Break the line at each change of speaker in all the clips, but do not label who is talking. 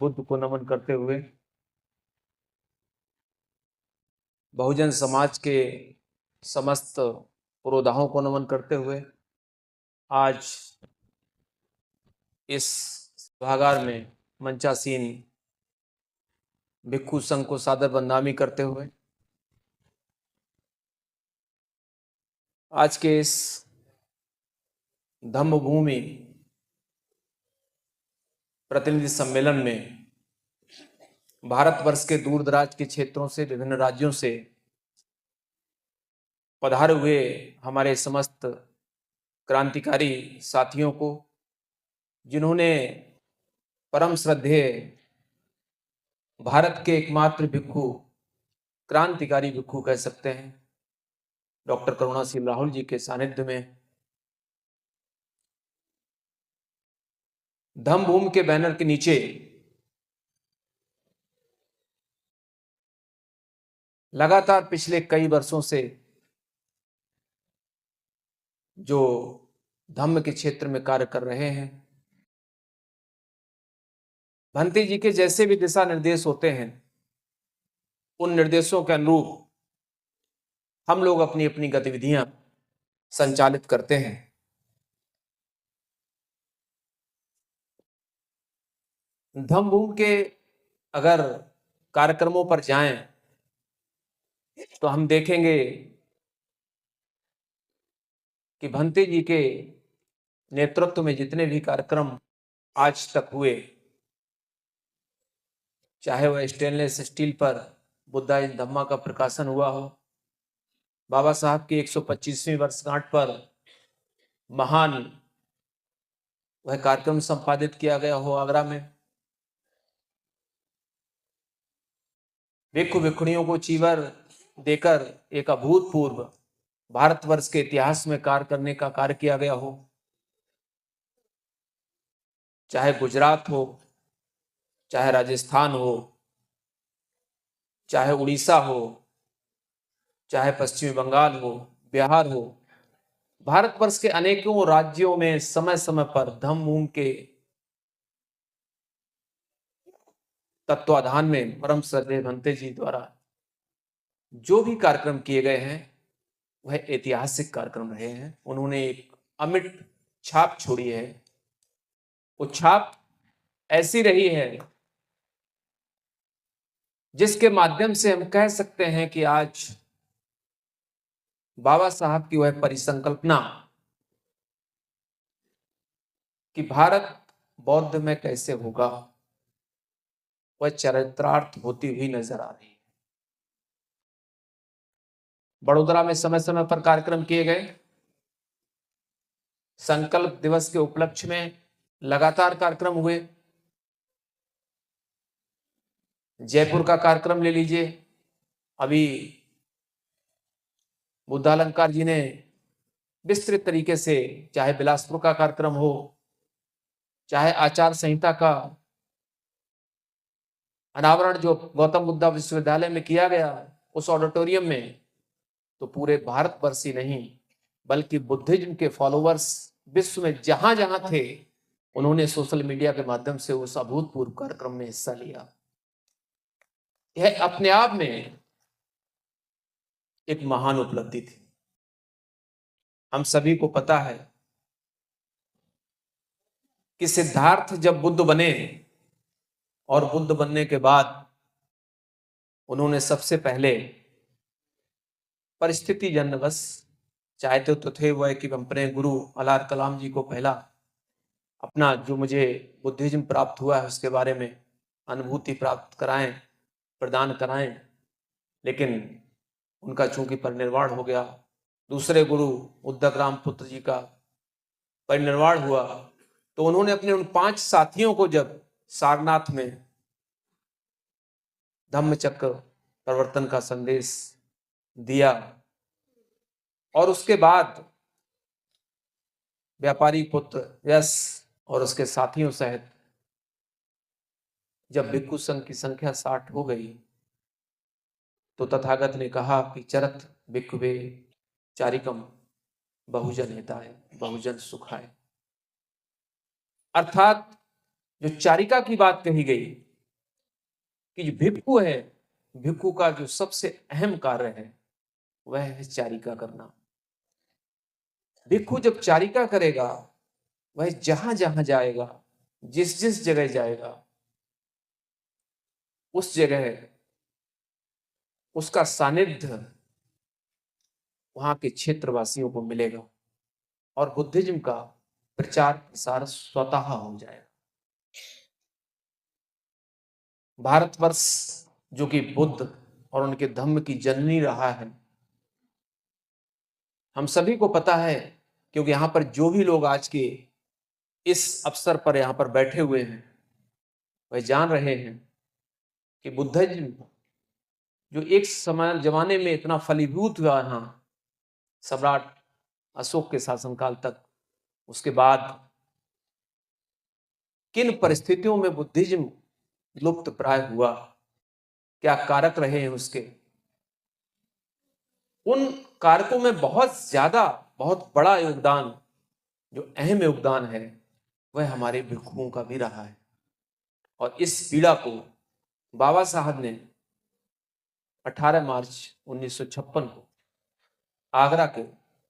बुद्ध को नमन करते हुए बहुजन समाज के समस्त पुरोधाओं को नमन करते हुए आज इस सभागार में मंचासीन भिक्षु संघ को सादर बंदामी करते हुए आज के इस धम्म भूमि प्रतिनिधि सम्मेलन में भारतवर्ष के दूर दराज के क्षेत्रों से, विभिन्न राज्यों से पधारे हुए हमारे समस्त क्रांतिकारी साथियों को, जिन्होंने परम श्रद्धेय भारत के एकमात्र भिक्षु, क्रांतिकारी भिक्षु कह सकते हैं, डॉक्टर करुणासील राहुल जी के सानिध्य में धम्म भूमि के बैनर के नीचे लगातार पिछले कई वर्षों से जो धम्म के क्षेत्र में कार्य कर रहे हैं, भंते जी के जैसे भी दिशा निर्देश होते हैं, उन निर्देशों के अनुरूप हम लोग अपनी अपनी गतिविधियां संचालित करते हैं। धम्म भूमि के अगर कार्यक्रमों पर जाएं तो हम देखेंगे कि भंते जी के नेतृत्व में जितने भी कार्यक्रम आज तक हुए, चाहे वह स्टेनलेस स्टील पर बुद्धा इन धम्मा का प्रकाशन हुआ हो, बाबा साहब की 125वीं वर्षगांठ पर महान वह कार्यक्रम संपादित किया गया हो आगरा में, भिक्षु भिक्षुणियों को चीवर देकर एक अभूतपूर्व भारतवर्ष के इतिहास में कार्य करने का कार्य किया गया हो, चाहे गुजरात हो, चाहे राजस्थान हो, चाहे उड़ीसा हो, चाहे पश्चिमी बंगाल हो, बिहार हो, भारतवर्ष के अनेकों राज्यों में समय समय पर धम्म भूमि के तत्वाधान में परम श्रद्धेय भंते जी द्वारा जो भी कार्यक्रम किए गए हैं वह ऐतिहासिक कार्यक्रम रहे हैं। उन्होंने एक अमिट छाप छोड़ी है। वो छाप ऐसी रही है जिसके माध्यम से हम कह सकते हैं कि आज बाबा साहब की वह परिसंकल्पना कि भारत बौद्ध में कैसे होगा, वह चरितार्थ होती हुई नजर आ रही है। बड़ोदरा में समय समय पर कार्यक्रम किए गए, संकल्प दिवस के उपलक्ष्य में लगातार कार्यक्रम हुए। जयपुर का कार्यक्रम ले लीजिए, अभी बुद्धालंकार जी ने विस्तृत तरीके से, चाहे बिलासपुर का कार्यक्रम हो, चाहे आचार संहिता का अनावरण जो गौतम बुद्धा विश्वविद्यालय में किया गया उस ऑडिटोरियम में, तो पूरे भारतवर्ष ही नहीं बल्कि बुद्धिज्म के फॉलोअर्स विश्व में जहां जहां थे, उन्होंने सोशल मीडिया के माध्यम से उस अभूतपूर्व कार्यक्रम में हिस्सा लिया। यह अपने आप में एक महान उपलब्धि थी। हम सभी को पता है कि सिद्धार्थ जब बुद्ध बने और बुद्ध बनने के बाद उन्होंने सबसे पहले परिस्थिति जन्यवश चाहते तो थे वह कि अपने गुरु अलार कलाम जी को पहला अपना जो मुझे बुद्धिज्म प्राप्त हुआ है उसके बारे में अनुभूति प्राप्त कराएं, प्रदान कराएं, लेकिन उनका चूंकि परिनिर्वाण हो गया, दूसरे गुरु उद्धवराम पुत्र जी का परिनिर्वाण हुआ, तो उन्होंने अपने उन 5 साथियों को जब सारनाथ में धम्मचक्र प्रवर्तन का संदेश दिया और उसके बाद व्यापारी पुत्र यश और उसके साथियों सहित जब भिक्षु संघ की संख्या 60 हो गई, तो तथागत ने कहा कि चरत भिक्षुवे चारिकम बहुजन हिताय बहुजन सुखाय, अर्थात जो चारिका की बात कही गई कि जो भिक्षु है, भिक्षु का जो सबसे अहम कार्य है वह है चारिका करना। भिक्षु जब चारिका करेगा, वह जहां जहां जाएगा, जिस जिस जगह जाएगा, उस जगह उसका सानिध्य वहां के क्षेत्रवासियों को मिलेगा और बुद्धिज्म का प्रचार प्रसार स्वतः हो जाएगा। भारतवर्ष जो कि बुद्ध और उनके धम्म की जननी रहा है, हम सभी को पता है, क्योंकि यहां पर जो भी लोग आज के इस अवसर पर यहां पर बैठे हुए हैं, वह जान रहे हैं कि बुद्धिज्म जो एक समय जमाने में इतना फलीभूत हुआ यहां सम्राट अशोक के शासनकाल तक, उसके बाद किन परिस्थितियों में बुद्धिज्म लुप्त प्राय हुआ, क्या कारक रहे हैं उसके, उन कारकों में बहुत बड़ा योगदान, जो अहम योगदान है, वह हमारे भिक्षुओं का भी रहा है। और इस पीड़ा को बाबा साहब ने 18 मार्च 1956 को आगरा के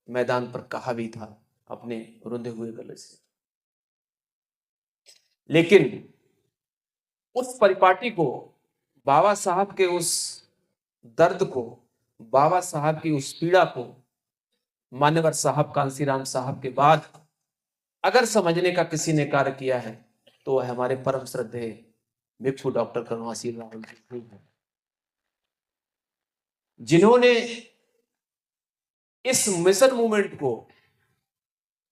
मैदान पर कहा भी था अपने रुंधे हुए गले से। लेकिन उस परिपाटी को, बाबा साहब के उस दर्द को, बाबा साहब की उस पीड़ा को मान्यवर साहब कांसीराम साहब के बाद अगर समझने का किसी ने कार्य किया है तो वह हमारे परम श्रद्धेय भिक्षु डॉक्टर करुणाशील राहुल जी हैं, जिन्होंने इस मिशन मूवमेंट को,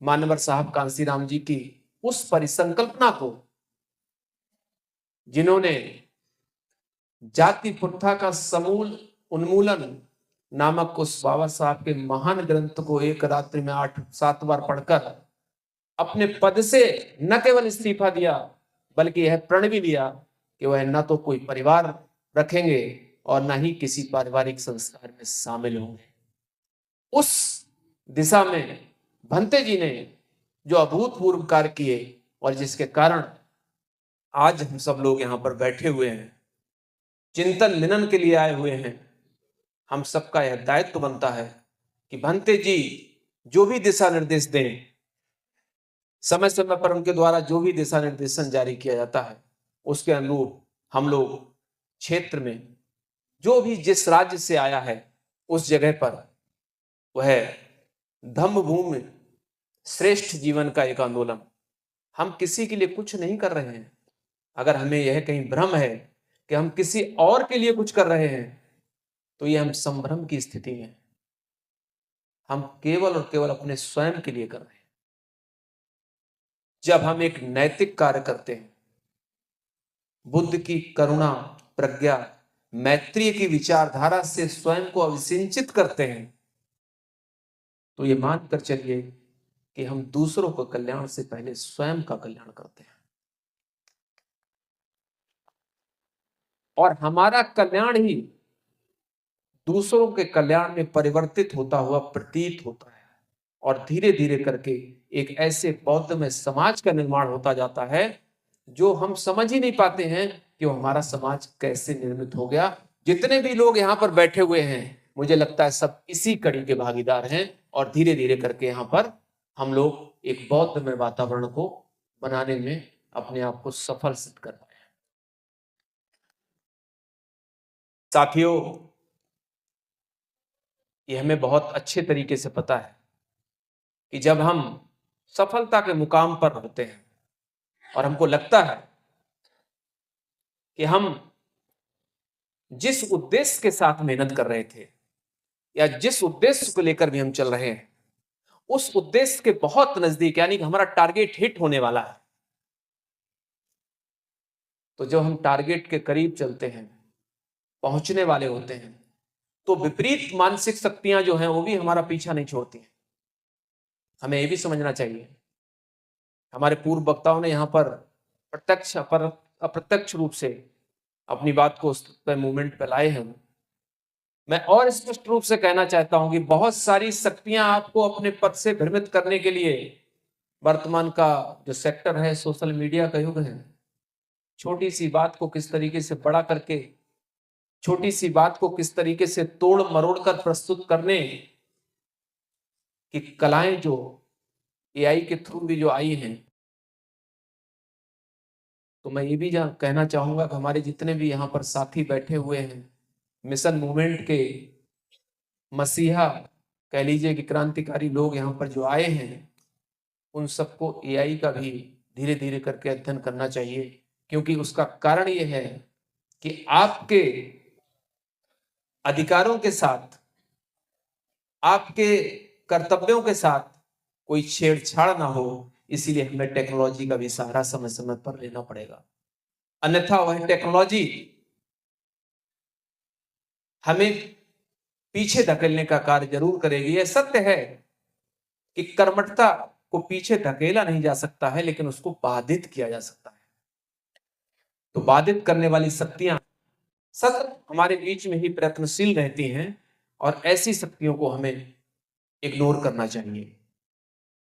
मान्यवर साहब कांसीराम जी की उस परिसंकल्पना को, जिन्होंने जाति प्रथा का समूल उन्मूलन नामक उस बाबा साहब के महान ग्रंथ को एक रात्रि में 8-7 बार पढ़कर अपने पद से न केवल इस्तीफा दिया, बल्कि यह प्रण भी लिया कि वह न तो कोई परिवार रखेंगे और न ही किसी पारिवारिक संस्कार में शामिल होंगे। उस दिशा में भंते जी ने जो अभूतपूर्व कार्य किए और जिसके कारण आज हम सब लोग यहाँ पर बैठे हुए हैं, चिंतन मनन के लिए आए हुए हैं, हम सबका यह दायित्व बनता है कि भंते जी जो भी दिशा निर्देश दें, समय समय पर उनके द्वारा जो भी दिशा निर्देशन जारी किया जाता है, उसके अनुरूप हम लोग क्षेत्र में जो भी जिस राज्य से आया है उस जगह पर वह धम्म भूमि श्रेष्ठ जीवन का एक आंदोलन, हम किसी के लिए कुछ नहीं कर रहे हैं। अगर हमें यह कहीं भ्रम है कि हम किसी और के लिए कुछ कर रहे हैं, तो ये हम संभ्रम की स्थिति में, हम केवल और केवल अपने स्वयं के लिए कर रहे हैं। जब हम एक नैतिक कार्य करते हैं, बुद्ध की करुणा, प्रज्ञा, मैत्री की विचारधारा से स्वयं को अभिसिंचित करते हैं, तो ये मानकर चलिए कि हम दूसरों को कल्याण से पहले स्वयं का कल्याण करते हैं और हमारा कल्याण ही दूसरों के कल्याण में परिवर्तित होता हुआ प्रतीत होता है और धीरे धीरे करके एक ऐसे बौद्ध में समाज का निर्माण होता जाता है जो हम समझ ही नहीं पाते हैं कि वो हमारा समाज कैसे निर्मित हो गया। जितने भी लोग यहाँ पर बैठे हुए हैं, मुझे लगता है सब इसी कड़ी के भागीदार हैं और धीरे धीरे करके यहाँ पर हम लोग एक बौद्ध में वातावरण को बनाने में अपने आप को सफल सिद्ध कर पाए। साथियों, ये हमें बहुत अच्छे तरीके से पता है कि जब हम सफलता के मुकाम पर होते हैं और हमको लगता है कि हम जिस उद्देश्य के साथ मेहनत कर रहे थे या जिस उद्देश्य को लेकर भी हम चल रहे हैं, उस उद्देश्य के बहुत नजदीक, यानी कि हमारा टारगेट हिट होने वाला है, तो जब हम टारगेट के करीब चलते हैं, पहुंचने वाले होते हैं, तो विपरीत मानसिक शक्तियां जो हैं वो भी हमारा पीछा नहीं छोड़ती हैं। हमें ये भी समझना चाहिए, हमारे पूर्व वक्ताओं ने यहाँ पर प्रत्यक्ष अप्रत्यक्ष रूप से अपनी बात को उस पर मूवमेंट पे लाए हैं। मैं और स्पष्ट रूप से कहना चाहता हूं कि बहुत सारी शक्तियां आपको अपने पद से भ्रमित करने के लिए, वर्तमान का जो सेक्टर है, सोशल मीडिया का युग है, छोटी सी बात को किस तरीके से बड़ा करके, छोटी सी बात को किस तरीके से तोड़ मरोड़ कर प्रस्तुत करने की कलाएं जो एआई के थ्रू भी जो आई हैं। तो मैं ये भी कहना चाहूंगा कि हमारे जितने भी यहाँ पर साथी बैठे हुए हैं, मिशन मूवमेंट के मसीहा कह लीजिए कि क्रांतिकारी लोग यहाँ पर जो आए हैं, उन सबको एआई का भी धीरे धीरे करके अध्ययन करना चाहिए। क्योंकि उसका कारण ये है कि आपके अधिकारों के साथ, आपके कर्तव्यों के साथ कोई छेड़छाड़ ना हो, इसीलिए हमें टेक्नोलॉजी का भी सहारा समय समय पर लेना पड़ेगा। अन्यथा वह टेक्नोलॉजी हमें पीछे धकेलने का कार्य जरूर करेगी। यह सत्य है कि कर्मठता को पीछे धकेला नहीं जा सकता है, लेकिन उसको बाधित किया जा सकता है। तो बाधित करने वाली शक्तियां सतत हमारे बीच में ही प्रयत्नशील रहती हैं और ऐसी शक्तियों को हमें इग्नोर करना चाहिए।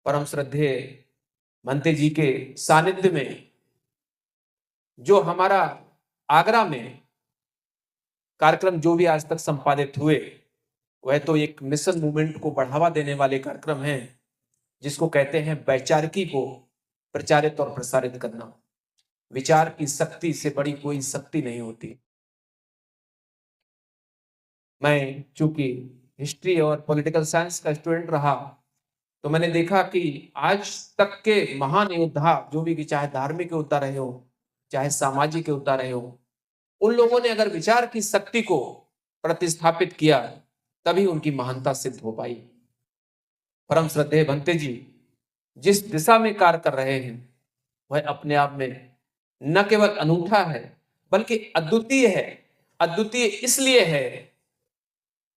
परम श्रद्धेय भंते जी के सानिध्य में जो हमारा आगरा में कार्यक्रम जो भी आज तक संपादित हुए, वह तो एक मिशन मूवमेंट को बढ़ावा देने वाले कार्यक्रम हैं, जिसको कहते हैं वैचारिकी को प्रचारित और प्रसारित करना। विचार की शक्ति से बड़ी कोई शक्ति नहीं होती। मैं चूंकि हिस्ट्री और पॉलिटिकल साइंस का स्टूडेंट रहा, तो मैंने देखा कि आज तक के महान योद्धा जो भी, चाहे धार्मिक योद्धा रहे हो, चाहे सामाजिक योद्धा रहे हो, उन लोगों ने अगर विचार की शक्ति को प्रतिस्थापित किया, तभी उनकी महानता सिद्ध हो पाई। परम श्रद्धेय भंते जी जिस दिशा में कार्य कर रहे हैं, वह अपने आप में न केवल अनूठा है, बल्कि अद्वितीय है। अद्वितीय इसलिए है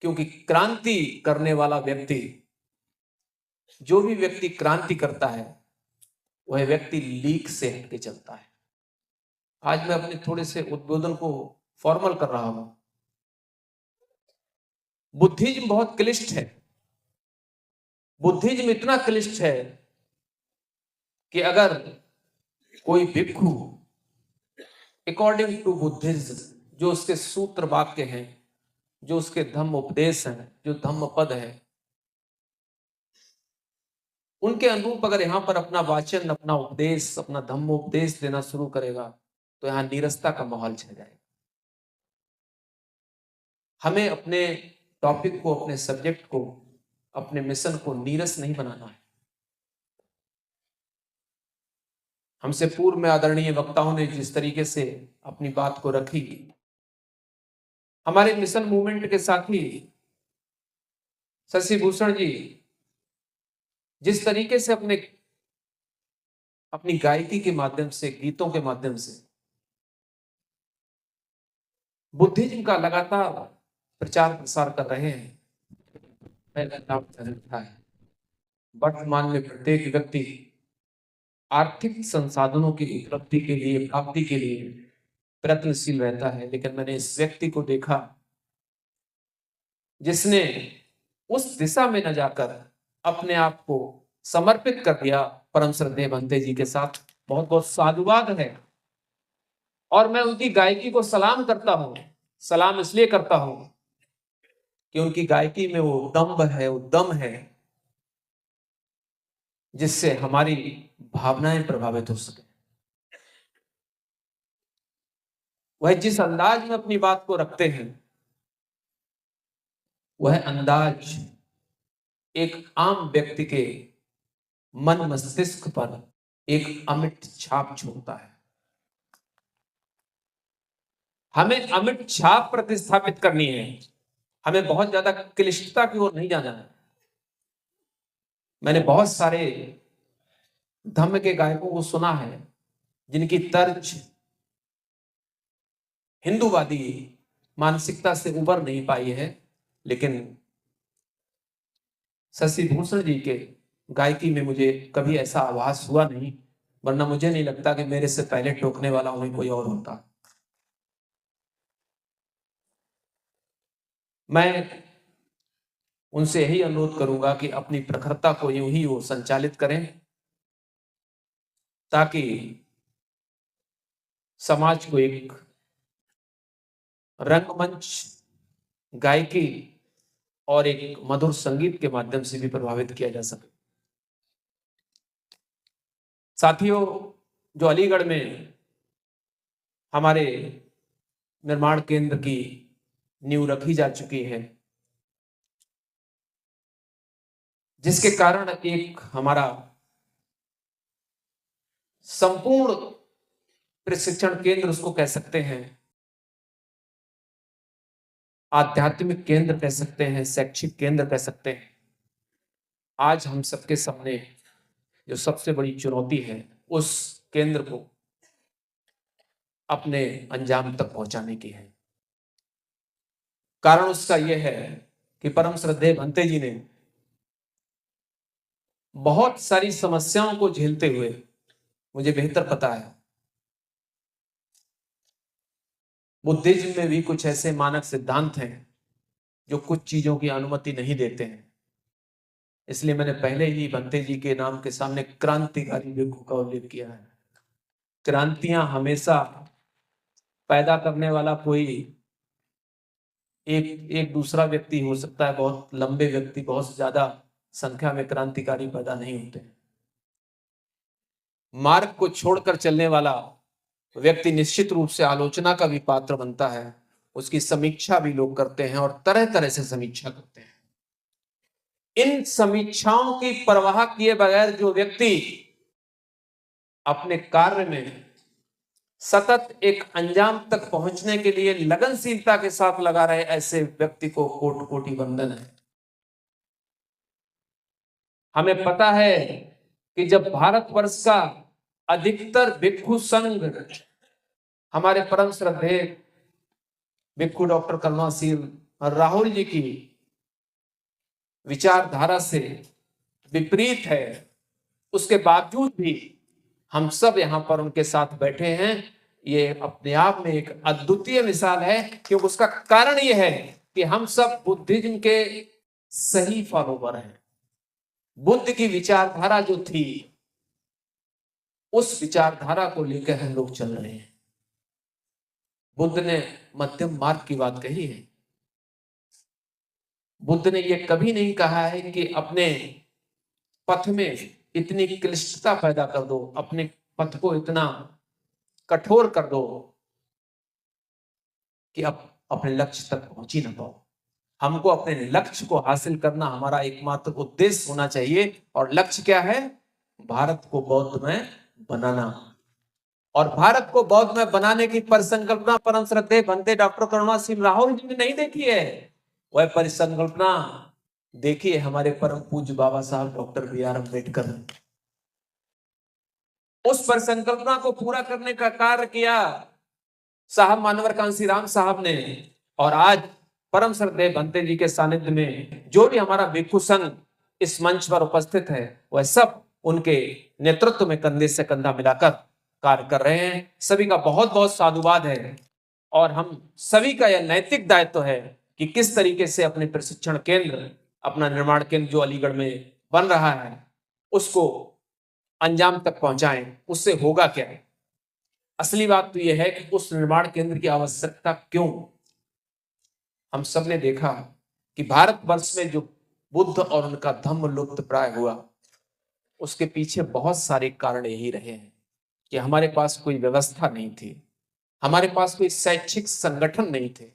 क्योंकि क्रांति करने वाला व्यक्ति, जो भी व्यक्ति क्रांति करता है, वह व्यक्ति लीक से हटके चलता है। आज मैं अपने थोड़े से उद्बोधन को फॉर्मल कर रहा हूं। बुद्धिज्म बहुत क्लिष्ट है। बुद्धिज्म इतना क्लिष्ट है कि अगर कोई भिक्षु अकॉर्डिंग टू बुद्धिज्म, जो उसके सूत्र वाक्य हैं, जो उसके धम्म उपदेश हैं, जो धम्म पद है, उनके अनुरूप अगर यहां पर अपना वाचन, अपना उपदेश, अपना धम्म उपदेश देना शुरू करेगा, तो यहां नीरसता का माहौल छा जाएगा। हमें अपने टॉपिक को, अपने सब्जेक्ट को, अपने मिशन को नीरस नहीं बनाना है। हमसे पूर्व में आदरणीय वक्ताओं ने जिस तरीके से अपनी बात को रखी, हमारे मिशन मूवमेंट के साथी शशि भूषण जी जिस तरीके से अपनी गायकी के माध्यम से, गीतों के माध्यम से बुद्धिज्म का लगातार प्रचार प्रसार कर रहे हैं, वर्तमान में प्रत्येक व्यक्ति आर्थिक संसाधनों की उपलब्धि के लिए, प्राप्ति के लिए प्रयत्नशील रहता है। लेकिन मैंने इस व्यक्ति को देखा जिसने उस दिशा में न जाकर अपने आप को समर्पित कर दिया परम श्रद्धेय भंते जी के साथ। बहुत बहुत साधुवाद है और मैं उनकी गायकी को सलाम करता हूं। सलाम इसलिए करता हूं कि उनकी गायकी में वो दम्भ है, वो दम है, जिससे हमारी भावनाएं प्रभावित हो सके। वह जिस अंदाज में अपनी बात को रखते हैं, वह अंदाज एक आम व्यक्ति के मन मस्तिष्क पर एक अमिट छाप छोड़ता है। हमें अमिट छाप प्रतिस्थापित करनी है। हमें बहुत ज्यादा क्लिष्टता की ओर नहीं जाना है। मैंने बहुत सारे धम्म के गायकों को सुना है जिनकी तर्ज हिंदूवादी मानसिकता से उबर नहीं पाई है, लेकिन शशि भूषण जी के गायकी में मुझे कभी ऐसा आभास हुआ नहीं, वरना मुझे नहीं लगता कि मेरे से पहले टोकने वाला उन्हें कोई और होता। मैं उनसे यही अनुरोध करूंगा कि अपनी प्रखरता को यूं ही वो संचालित करें, ताकि समाज को एक रंगमंच, गायकी और एक मधुर संगीत के माध्यम से भी प्रभावित किया जा सके। साथियों, जो अलीगढ़ में हमारे निर्माण केंद्र की नींव रखी जा चुकी है, जिसके कारण एक हमारा संपूर्ण प्रशिक्षण केंद्र उसको कह सकते हैं, आध्यात्मिक केंद्र कह सकते हैं, शैक्षिक केंद्र कह सकते हैं। आज हम सबके सामने जो सबसे बड़ी चुनौती है, उस केंद्र को अपने अंजाम तक पहुंचाने की है। कारण उसका यह है कि परम श्रद्धेय भंते जी ने बहुत सारी समस्याओं को झेलते हुए, मुझे बेहतर पता है, बुद्धिज्म में भी कुछ ऐसे मानक सिद्धांत हैं जो कुछ चीजों की अनुमति नहीं देते हैं। इसलिए मैंने पहले ही भंते जी के नाम के सामने क्रांतिकारी भिक्षु का उल्लेख किया है। क्रांतियां हमेशा पैदा करने वाला कोई एक दूसरा व्यक्ति हो सकता है, बहुत लंबे व्यक्ति, बहुत ज्यादा संख्या में क्रांतिकारी पैदा नहीं होते। मार्ग को छोड़कर चलने वाला व्यक्ति निश्चित रूप से आलोचना का भी पात्र बनता है। उसकी समीक्षा भी लोग करते हैं और तरह तरह से समीक्षा करते हैं। इन समीक्षाओं की परवाह किए बगैर जो व्यक्ति अपने कार्य में सतत एक अंजाम तक पहुंचने के लिए लगनशीलता के साथ लगा रहे, ऐसे व्यक्ति को कोटि कोटि वंदन है। हमें पता है कि जब भारतवर्ष का अधिकतर भिक्षु संघ हमारे परम श्रद्धेय भिक्षु डॉक्टर करुणाशील राहुल जी की विचारधारा से विपरीत है, उसके बावजूद भी हम सब यहां पर उनके साथ बैठे हैं। ये अपने आप में एक अद्वितीय मिसाल है, क्योंकि उसका कारण यह है कि हम सब बुद्धिज्म के सही फॉलोवर हैं। बुद्ध की विचारधारा जो थी, उस विचारधारा को लेकर हम लोग चल रहे हैं। बुद्ध ने मध्यम मार्ग की बात कही है। बुद्ध ने यह कभी नहीं कहा है कि अपने पथ में इतनी क्लिष्टता पैदा कर दो, अपने पथ को इतना कठोर कर दो कि अब अपने लक्ष्य तक पहुंच ही ना पाओ। हमको अपने लक्ष्य को हासिल करना हमारा एकमात्र उद्देश्य होना चाहिए। और लक्ष्य क्या है? भारत को बौद्धमय बनाना। और भारत को बौद्धमय बनाने की परिसंकल्पना परम श्रद्धेय भंते डॉक्टर करुणाशील राहुल जी ने नहीं देखी है। वह परिसंकल्पना देखिए हमारे परम पूज्य बाबा साहब डॉक्टर बी.आर. अम्बेडकर ने। उस परिसंकल्पना को पूरा करने का कार्य किया साहब मानवर कांसीराम साहब ने। और आज परम श्रद्धेय भंते जी के सानिध्य में जो भी हमारा भिक्षु संघ इस मंच पर उपस्थित है, वह सब उनके नेतृत्व में कंधे से कंधा मिलाकर कार्य कर रहे हैं। सभी का बहुत बहुत साधुवाद है। और हम सभी का यह नैतिक दायित्व है कि किस तरीके से अपने प्रशिक्षण केंद्र, अपना निर्माण केंद्र जो अलीगढ़ में बन रहा है, उसको अंजाम तक पहुंचाएं। उससे होगा क्या? असली बात तो यह है कि उस निर्माण केंद्र की आवश्यकता क्यों? हम सब ने देखा कि भारतवर्ष में जो बुद्ध और उनका धम्म लुप्त प्राय हुआ, उसके पीछे बहुत सारे कारण यही रहे हैं कि हमारे पास कोई व्यवस्था नहीं थी, हमारे पास कोई शैक्षिक संगठन नहीं थे,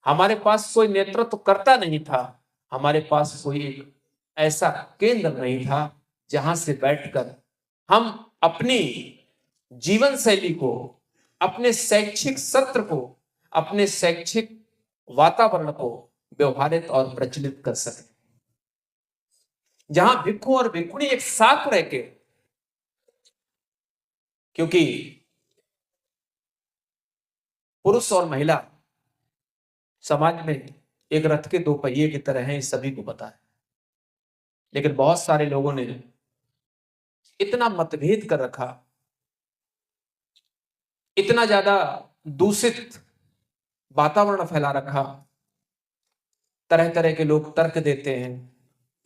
हमारे पास कोई नेतृत्वकर्ता नहीं था, हमारे पास कोई एक ऐसा केंद्र नहीं था जहां से बैठकर हम अपनी जीवन शैली को, अपने शैक्षिक सत्र को, अपने शैक्षिक वातावरण को व्यवहारित और प्रचलित कर सके, जहां भिक्षु और भिक्षुणी एक साथ रह के, क्योंकि पुरुष और महिला समाज में एक रथ के दो पहिए की तरह हैं, सभी को पता है। लेकिन बहुत सारे लोगों ने इतना मतभेद कर रखा, इतना ज्यादा दूषित वातावरण फैला रखा। तरह तरह के लोग तर्क देते हैं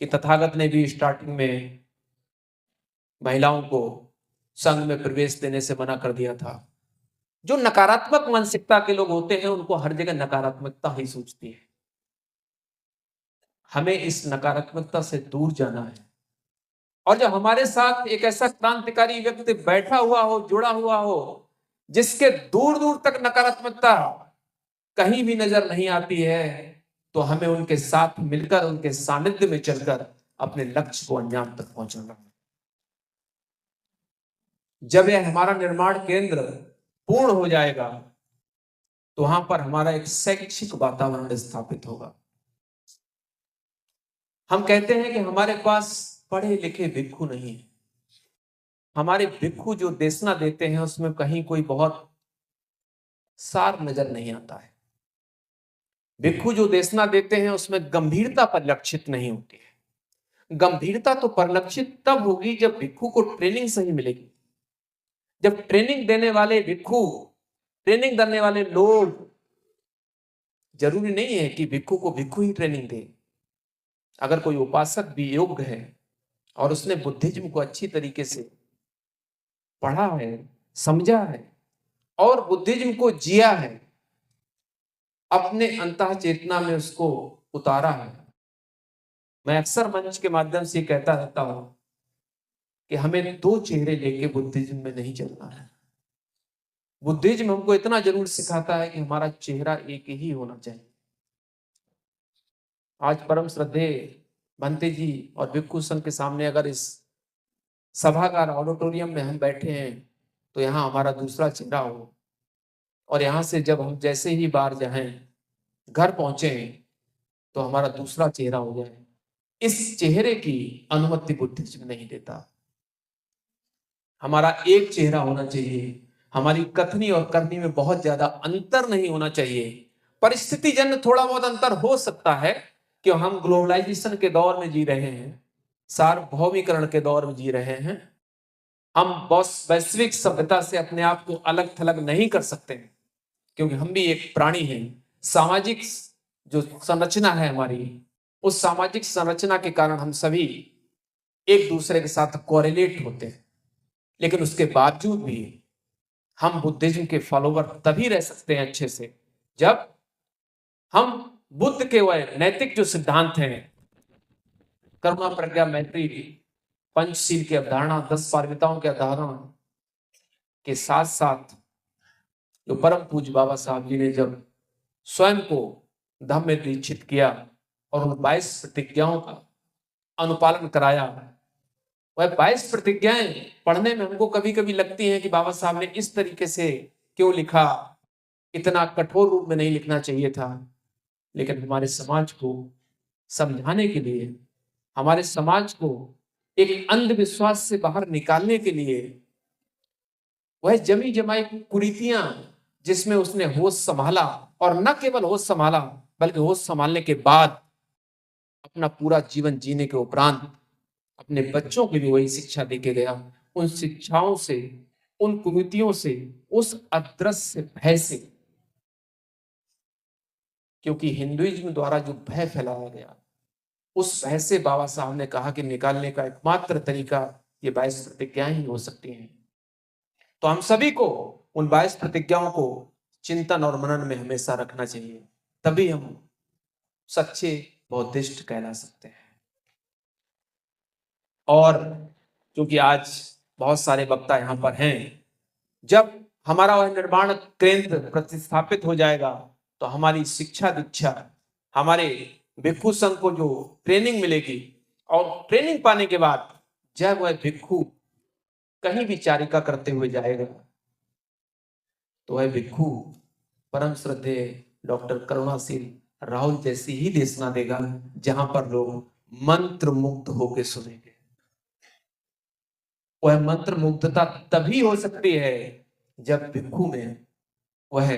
कि तथागत ने भी स्टार्टिंग में महिलाओं को संघ में प्रवेश देने से मना कर दिया था। जो नकारात्मक मानसिकता के लोग होते हैं उनको हर जगह नकारात्मकता ही सूझती है। हमें इस नकारात्मकता से दूर जाना है, और जब हमारे साथ एक ऐसा क्रांतिकारी व्यक्ति बैठा हुआ हो, जुड़ा हुआ हो, जिसके दूर दूर तक नकारात्मकता कहीं भी नजर नहीं आती है, तो हमें उनके साथ मिलकर, उनके सानिध्य में चलकर अपने लक्ष्य को अंजाम तक पहुंचाना है। जब यह हमारा निर्माण केंद्र पूर्ण हो जाएगा, तो वहां पर हमारा एक शैक्षिक वातावरण स्थापित होगा। हम कहते हैं कि हमारे पास पढ़े लिखे भिक्षु नहीं है। हमारे भिक्षु जो देशना देते हैं उसमें कहीं कोई बहुत सार नजर नहीं आता है। भिक्षु जो देशना देते हैं उसमें गंभीरता परिलक्षित नहीं होती है। गंभीरता तो परिलक्षित तब होगी जब भिक्षु को ट्रेनिंग सही मिलेगी। जब ट्रेनिंग देने वाले भिक्षु, ट्रेनिंग देने वाले लोग, जरूरी नहीं है कि भिक्षु को भिक्षु ही ट्रेनिंग दे। अगर कोई उपासक भी योग्य है और उसने बुद्धिज्म को अच्छी तरीके से पढ़ा है, समझा है और बुद्धिज्म को जिया है, अपने अंतः चेतना में उसको उतारा है, मैं अक्सर मंच के माध्यम से कहता रहता हूं कि हमें दो चेहरे लेके बुद्धिज्म में नहीं चलना है। बुद्धिज्म हमको इतना जरूर सिखाता है कि हमारा चेहरा एक ही होना चाहिए। आज परम श्रद्धेय भंते जी और भिक्षु संघ के सामने अगर इस सभागार ऑडिटोरियम में हम बैठे हैं, तो यहाँ हमारा दूसरा चेहरा हो, और यहाँ से जब हम जैसे ही बाहर जाएं, घर पहुंचे, तो हमारा दूसरा चेहरा हो जाए। इस चेहरे की अनुमति बुद्धिज्म नहीं देता। हमारा एक चेहरा होना चाहिए। हमारी कथनी और करनी में बहुत ज्यादा अंतर नहीं होना चाहिए। परिस्थिति जन्य थोड़ा बहुत अंतर हो सकता है कि हम ग्लोबलाइजेशन के दौर में जी रहे हैं, सार्वभौमिकरण के दौर में जी रहे हैं। हम वैश्विक सभ्यता से अपने आप को अलग थलग नहीं कर सकते, क्योंकि हम भी एक प्राणी हैं। सामाजिक जो संरचना है हमारी, उस सामाजिक संरचना के कारण हम सभी एक दूसरे के साथ कोरिलेट होते हैं। लेकिन उसके बावजूद भी हम बुद्धिज्म के फॉलोवर तभी रह सकते हैं अच्छे से, जब हम बुद्ध के वह नैतिक जो सिद्धांत हैं, करुणा, प्रज्ञा, मैत्री, पंचशील की अवधारणा, 10 पारमिताओं की अवधारणा के साथ साथ जो परम पूज्य बाबा साहब जी ने जब स्वयं को धम्म में दीक्षित किया और उन 22 प्रतिज्ञाओं का अनुपालन कराया। वह 22 प्रतिज्ञाएं पढ़ने में हमको कभी कभी लगती हैं कि बाबा साहब ने इस तरीके से क्यों लिखा, इतना कठोर रूप में नहीं लिखना चाहिए था। लेकिन हमारे समाज को समझाने के लिए, हमारे समाज को एक अंधविश्वास से बाहर निकालने के लिए, वह जमी जमाई कुरीतियां जिसमें उसने होश संभाला, और न केवल होश संभाला बल्कि होश संभालने के बाद अपना पूरा जीवन जीने के उपरांत अपने बच्चों को भी वही शिक्षा देके गया। उन शिक्षाओं से, उन कुरीतियों से, उस अदृश्य भय से, क्योंकि हिंदुइज्म द्वारा जो भय फैलाया गया, उस भय से बाबा साहब ने कहा कि निकालने का एकमात्र तरीका ये 22 प्रतिज्ञाएं ही हो सकती हैं। तो हम सभी को उन 22 प्रतिज्ञाओं को चिंतन और मनन में हमेशा रखना चाहिए, तभी हम सच्चे बौद्धिस्ट कहला सकते हैं। और क्योंकि आज बहुत सारे वक्ता यहाँ पर हैं, जब हमारा वह निर्माण केंद्र प्रतिस्थापित हो जाएगा, तो हमारी शिक्षा दीक्षा, हमारे भिक्षु संघ को जो ट्रेनिंग मिलेगी, और ट्रेनिंग पाने के बाद जब वह भिक्षु कहीं भी चारिका करते हुए जाएगा, तो वह भिक्षु परम श्रद्धेय डॉक्टर करुणाशील राहुल जैसी ही देशना देगा, जहां पर लोग मंत्र मुग्ध होकर सुनेंगे। वह मंत्र मुग्धता तभी हो सकती है जब भिक्षु में वह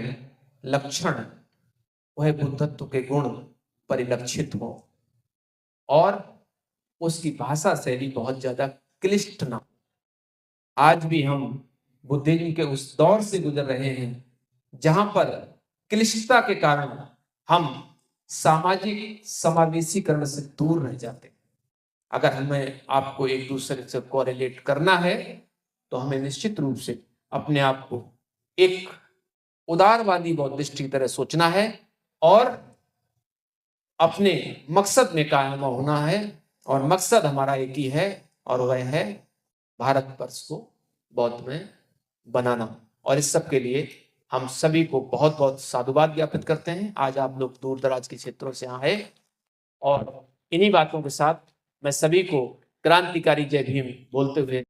लक्षण, वह बुद्धत्व के गुण परिलक्षित हो, और उसकी भाषा शैली बहुत ज्यादा क्लिष्ट ना। आज भी हम बुद्धिज्म के उस दौर से गुजर रहे हैं जहां पर क्लिष्टता के कारण हम सामाजिक समावेशीकरण से दूर रह जाते हैं। अगर हमें आपको एक दूसरे से कोरिलेट करना है, तो हमें निश्चित रूप से अपने आप को एक उदारवादी बौद्धिस्ट की तरह सोचना है और अपने मकसद में कायम होना है। और मकसद हमारा एक ही है और वह है भारत वर्ष को बौद्धमय बनाना। और इस सब के लिए हम सभी को बहुत बहुत साधुवाद ज्ञापित करते हैं। आज आप लोग दूर दराज के क्षेत्रों से आए और इन्हीं बातों के साथ मैं सभी को क्रांतिकारी जय भीम बोलते हुए